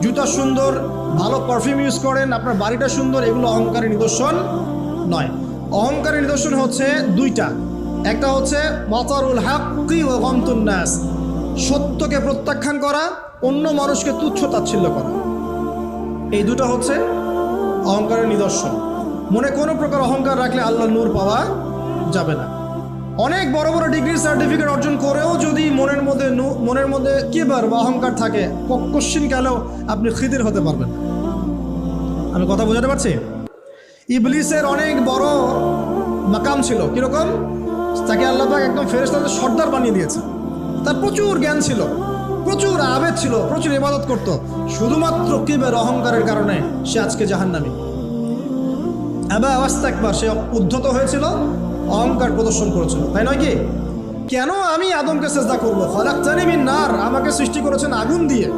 জুতা সুন্দর, ভালো পারফিউম ইউজ করেন, আপনার বাড়িটা সুন্দর, এগুলো অহংকারের নিদর্শন নয়। অহংকারের নিদর্শন হচ্ছে দুইটা। একটা হচ্ছে বাতারুল হাক্কি ওয়া গামতুন নাস, সত্যকে প্রত্যাখ্যান করা, অন্য মানুষকে তুচ্ছ তাচ্ছিল্য করা। এই দুটো হচ্ছে অহংকারের নিদর্শন। মনে কোনো প্রকার অহংকার রাখলে আল্লাহর নূর পাওয়া যাবে না। অনেক বড় বড় ডিগ্রি সার্টিফিকেট অর্জন করেও যদি মনের মধ্যে কিবার বা অহংকার থাকে, কোশ্চিন কালেও আপনি খিদির হতে পারবেন। আমি কথা বোঝাতে পারছি? ইবলিসের অনেক বড় মাকাম ছিল, কিরকম? তাকে আল্লাহ পাক একদম ফেরেশতাদের সর্দার বানিয়ে দিয়েছে। তার প্রচুর জ্ঞান ছিল, প্রচুর আবেদ ছিল, প্রচুর ইবাদত করত। শুধুমাত্র কিবার অহংকারের কারণে সে আজকে জাহান্নামী। আবা ওয়াস্তাকবার, সে উদ্ধত হয়েছিল, অহংকার প্রদর্শন করেছিল, তাই নয় কি? কেন আমি আদমকে সেজদা করবো? খলাকতানি মিন নার, আমাকে সৃষ্টি করেছেন আগুন দিয়ে।